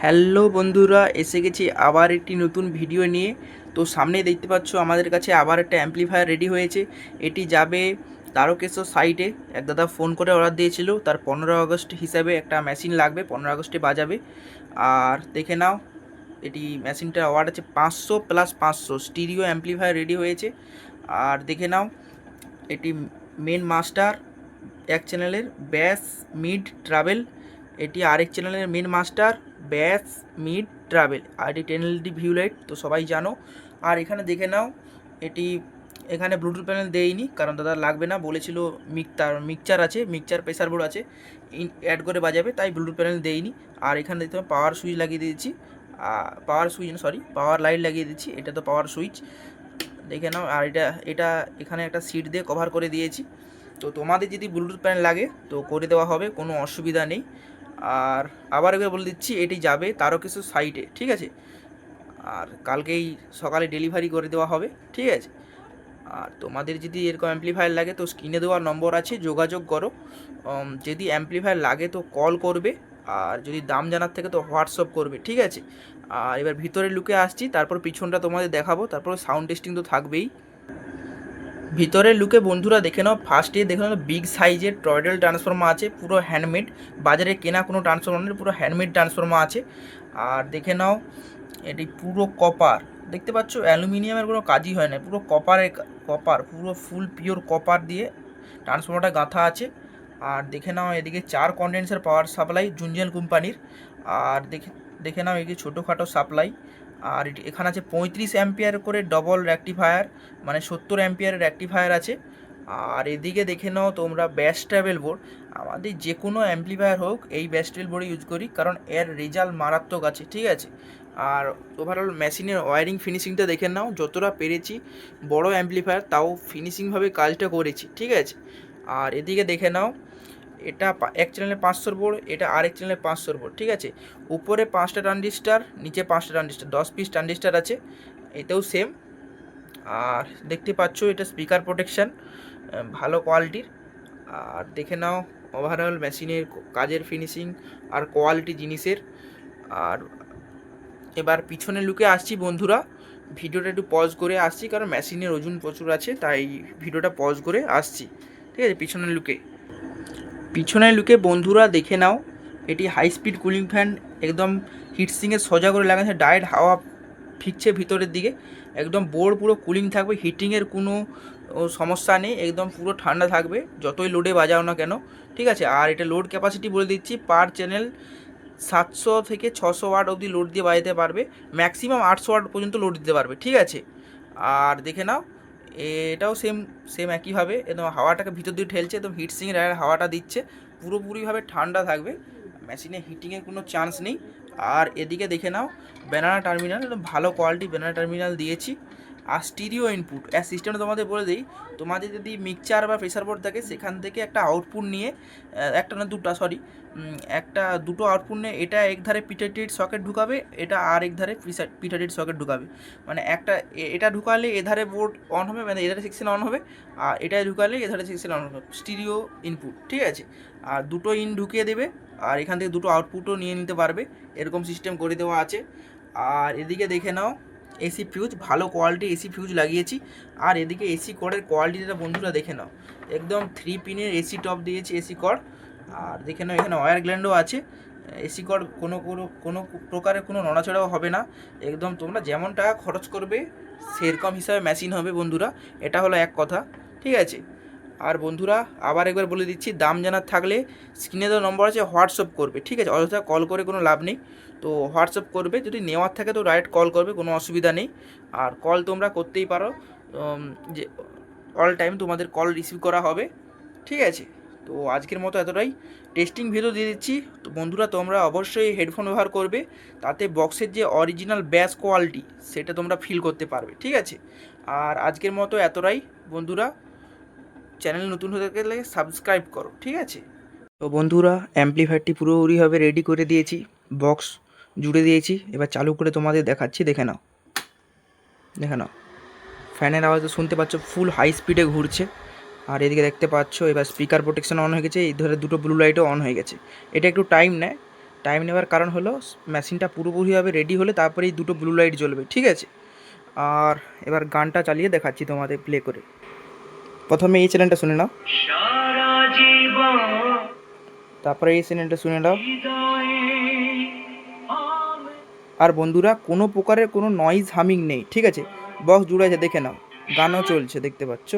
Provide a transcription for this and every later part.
Hello বন্ধুরা, এসে গেছি আবার একটি নতুন ভিডিও নিয়ে। তো সামনেই দেখতে পাচ্ছ আমাদের কাছে আবার একটা অ্যাম্প্লিফায়ার রেডি হয়েছে। এটি যাবে তারকেশ্বর সাইটে। এক দাদা ফোন করে অর্ডার দিয়েছিল, তার 15 আগস্ট হিসাবে একটা মেশিন লাগবে, 15 আগস্টে বাজাবে। আর দেখে নাও, এটি মেশিনটার অর্ডার আছে 500+500 স্টিরিও অ্যাম্প্লিফায়ার রেডি হয়েছে। আর দেখে নাও, এটি মেন মাস্টার এক চ্যানেলের ব্যাস মিড ট্রাভেল, এটি আরেক চ্যানেলের মেন মাস্টার ব্যাস মিড ট্রাভেল, আর এটি 10 LED ভিউ লাইট তো সবাই জানো। আর এখানে দেখে নাও, এটি এখানে ব্লুটুথ প্যানেল দেয়নি, কারণ দাদা লাগবে না বলেছিল। মিক্সচার আছে, মিক্সচার প্রেসার বোর্ড আছে, অ্যাড করে বাজাবে, তাই ব্লুটুথ প্যানেল দেয়নি। আর এখানে দেখতে পাওয়ার সুইচ লাগিয়ে দিয়েছি, পাওয়ার লাইট লাগিয়ে দিচ্ছি, এটা তো পাওয়ার সুইচ দেখে নাও। আর এটা এটা এখানে একটা সিট দিয়ে কভার করে দিয়েছি। তো তোমাদের যদি ব্লুটুথ প্যানেল লাগে তো করে দেওয়া হবে, কোনো অসুবিধা নেই। আর আবার একবার বলে দিচ্ছি, এটি যাবে তারকেশ্বর সাইটে, ঠিক আছে। আর কালকেই সকালে ডেলিভারি করে দেওয়া হবে, ঠিক আছে। আর তোমাদের যদি এরকম অ্যাম্প্লিফায়ার লাগে তো স্ক্রিনে দেওয়ার নম্বর আছে, যোগাযোগ করো। যদি অ্যাম্প্লিফায়ার লাগে তো কল করবে, আর যদি দাম জানার থেকে তো হোয়াটসঅ্যাপ করবে, ঠিক আছে। আর এবার ভিতরের লুকে আসছি, তারপর পিছনটা তোমাদের দেখাবো, তারপর সাউন্ড টেস্টিং তো থাকবেই। ভিতরের লুকে বন্ধুরা দেখে নাও, ফার্স্টে দেখে নাও বিগ সাইজের টয়েডেল ট্রান্সফর্মার আছে, পুরো হ্যান্ডমেড, বাজারে কেনা কোনো ট্রান্সফর্মার নেই, পুরো হ্যান্ডমেড ট্রান্সফর্মার আছে। আর দেখে নাও, এটি পুরো কপার, দেখতে পাচ্ছ অ্যালুমিনিয়ামের কোনো কাজই হয় না, পুরো কপার পুরো ফুল পিওর কপার দিয়ে ট্রান্সফর্মারটা গাঁথা আছে। আর দেখে নাও এদিকে 4 কন্ডেন্সার পাওয়ার সাপ্লাই জুনজেল কোম্পানির। আর দেখে নাও এদিকে ছোটোখাটো সাপ্লাই। আর এখানে আছে 35 অ্যাম্পিয়ার করে ডবল রেকটিফায়ার, মানে 70 অ্যাম্পিয়ারের রেকটিফায়ার আছে। আর এদিকে দেখে নাও তোমরা ব্যাস ট্রাভেল বোর্ড, আমাদের যে কোনো অ্যাম্প্লিফায়ার হোক এই ব্যাস ট্রাভেল বোর্ডে ইউজ করি, কারণ এর রেজাল্ট মারাত্মক আছে, ঠিক আছে। আর ওভারঅল মেশিনের ওয়্যারিং ফিনিশিংটা দেখে নাও, যতটা পেরেছি বড় অ্যাম্প্লিফায়ার তাও ফিনিশিংভাবে কাজটা করেছি, ঠিক আছে। আর এদিকে দেখে নাও, এটা এক চ্যানেলে 500 বোর্ড, এটা আরেক চ্যানেলে 500 বোর্ড, ঠিক আছে। উপরে 5টা ট্রানজিস্টার, নিচে 5টা ট্রানজিস্টার, 10 পিস ট্রানজিস্টার আছে, এটাও সেম। আর দেখতে পাচ্ছ এটা স্পিকার প্রোটেকশান ভালো কোয়ালিটির। আর দেখে নাও ওভারঅল মেশিনের কাজের ফিনিশিং আর কোয়ালিটি জিনিসের। আর এবার পিছনের লুকে আসছি বন্ধুরা, ভিডিওটা একটু পজ করে আসছি, কারণ মেশিনের ওজন প্রচুর আছে, তাই ভিডিওটা পজ করে আসছি, ঠিক আছে। পিছনের লুকে বন্ধুরা দেখে নাও, এটি হাই স্পিড কুলিং ফ্যান, একদম হিটসিংয়ে সোজা করে লাগাচ্ছে, ডাইরেক্ট হাওয়া ফিরছে ভিতরের দিকে, একদম বোর্ড পুরো কুলিং থাকবে, হিটিংয়ের কোনো সমস্যা নেই, একদম পুরো ঠান্ডা থাকবে যতই লোডে বাজাও না কেন, ঠিক আছে। আর এটা লোড ক্যাপাসিটি বলে দিচ্ছি, পার চ্যানেল 700 থেকে 600 ওয়াট অবধি লোড দিয়ে বাজাতে পারবে, ম্যাক্সিমাম 800 ওয়াট পর্যন্ত লোড দিতে পারবে, ঠিক আছে। আর দেখে নাও, এটাও সেম সেম একইভাবে একদম হাওয়াটাকে ভিতর দিয়ে ঠেলছে, একদম হিটসিংয়ের হাওয়াটা দিচ্ছে, পুরোপুরিভাবে ঠান্ডা থাকবে, মেশিনে হিটিংয়ের কোনো চান্স নেই। আর এদিকে দেখে নাও, ব্যানানা টার্মিনাল, একদম ভালো কোয়ালিটি ব্যানানা টার্মিনাল দিয়েছি। আর স্টিরিও ইনপুট, এর সিস্টেমটা তোমাদের বলে দিই, তোমাদের যদি মিক্সচার বা প্রেসার বোর্ড থাকে সেখান থেকে একটা আউটপুট নিয়ে, একটা না দুটো, সরি, দুটো আউটপুট নিয়ে এটা এক ধারে পিটাটিড সকেট ঢুকাবে, এটা আর এক ধারে পিটাটিড সকেট ঢুকাবে, মানে একটা এটা ঢুকালে এধারে বোর্ড অন হবে, মানে এধারে সেকশন অন হবে, আর এটা ঢুকালে এধারে সেকশন অন হবে, স্টিরিও ইনপুট, ঠিক আছে। আর দুটো ইন ঢুকিয়ে দেবে, আর এখান থেকে দুটো আউটপুটও নিয়ে নিতে পারবে, এরকম সিস্টেম করে দেওয়া আছে। আর এদিকে দেখে নাও, এসি ফিউজ, ভালো কোয়ালিটি এসি ফিউজ লাগিয়েছি। আর এদিকে এসি কর্ডের কোয়ালিটিটা বন্ধুরা দেখে নাও, একদম 3 পিনের এসি টপ দিয়েছি এসি কর্ড। আর দেখে নাও এখানে ওয়্যার গ্ল্যান্ডও আছে, এসি কর্ড কোনো কোনো কোনো প্রকারের কোনো নড়াচড়াও হবে না, একদম তোমরা যেমন টাকা খরচ করবে সেরকম হিসাবে মেশিন হবে বন্ধুরা, এটা হলো এক কথা, ঠিক আছে। আর বন্ধুরা আবার একবার বলে দিচ্ছি, দাম জানার থাকলে স্ক্রিনে দেওয়া নম্বর আছে, হোয়াটসঅ্যাপ করবে, ঠিক আছে, অযথা কল করে কোনো লাভ নেই। তো হোয়াটসঅ্যাপ করবে, যদি নেওয়ার থাকে তো ডাইরেক্ট কল করবে, কোনো অসুবিধা নেই। আর কল তোমরা করতেই পারো, যে অল টাইম তোমাদের কল রিসিভ করা হবে, ঠিক আছে। তো আজকের মতো এতটাই, টেস্টিং ভিডিও দিয়ে দিচ্ছি। তো বন্ধুরা তোমরা অবশ্যই হেডফোন ব্যবহার করবে, তাতে বক্সের যে অরিজিনাল ব্যাস কোয়ালিটি সেটা তোমরা ফিল করতে পারবে, ঠিক আছে। আর আজকের মতো এতটাই বন্ধুরা, চ্যানেল নতুন হতে গেলে সাবস্ক্রাইব করো, ঠিক আছে। তো বন্ধুরা অ্যাম্প্লিফায়ারটি পুরোপুরিভাবে রেডি করে দিয়েছি, বক্স জুড়ে দিয়েছি, এবার চালু করে তোমাদের দেখাচ্ছি, দেখে নাও, দেখে নাও, ফ্যানের আওয়াজ তো শুনতে পাচ্ছ, ফুল হাই স্পিডে ঘুরছে। আর এদিকে দেখতে পাচ্ছ এবার স্পিকার প্রোটেকশন অন হয়ে গেছে, এই ধরে দুটো ব্লু লাইটও অন হয়ে গেছে, এটা একটু টাইম নেয়, টাইম নেওয়ার কারণ হলো মেশিনটা পুরোপুরিভাবে রেডি হলে তারপরে এই দুটো ব্লু লাইট জ্বলবে, ঠিক আছে। আর এবার গানটা চালিয়ে দেখাচ্ছি তোমাদের প্লে করে। প্রথমে এই চ্যানেলটা শুনে নাও, তারপরে এই চ্যানেলটা শুনে নাও। আর বন্ধুরা কোনো প্রকারের কোনো নয়েজ হামিং নেই, ঠিক আছে। বক্স জুড়ে আছে, দেখে নাও, গানও চলছে, দেখতে পাচ্ছ।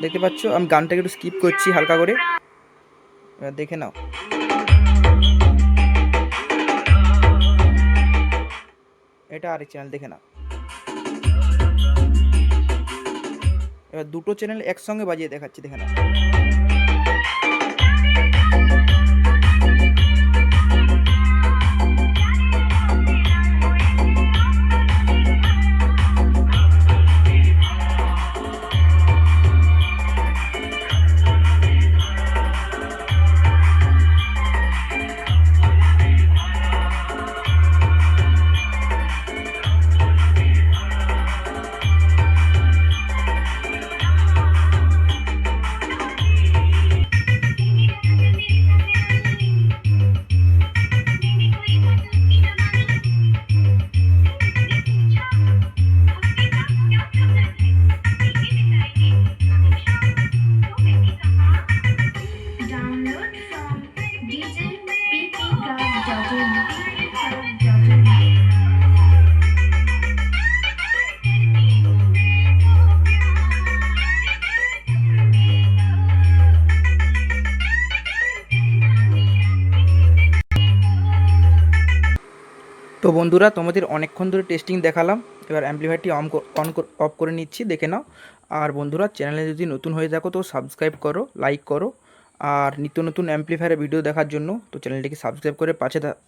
দেখতে পাচ্ছ আমি গানটাকে একটু স্কিপ করছি হালকা করে, এবার দেখে নাও। এটা আরেক চ্যানেল, দেখে নাও। এবার দুটো চ্যানেল একসঙ্গে বাজিয়ে দেখাচ্ছি, দেখে নাও। Download from djppgov.in. তো বন্ধুরা তোমাদের অনেকক্ষণ ধরে টেস্টিং দেখালাম, এবার অ্যাম্প্লিফায়ারটি অফ করে নিচ্ছি, দেখে নাও। আর বন্ধুরা চ্যানেলে যদি নতুন হয়ে থাকো তো সাবস্ক্রাইব করো, লাইক করো। আর নিত্য নতুন অ্যাম্প্লিফায়ারের ভিডিও দেখার জন্য তো চ্যানেলটিকে সাবস্ক্রাইব করে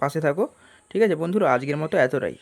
পাশে থাকো, ঠিক আছে বন্ধুরা। আজকের মতো এতটাই।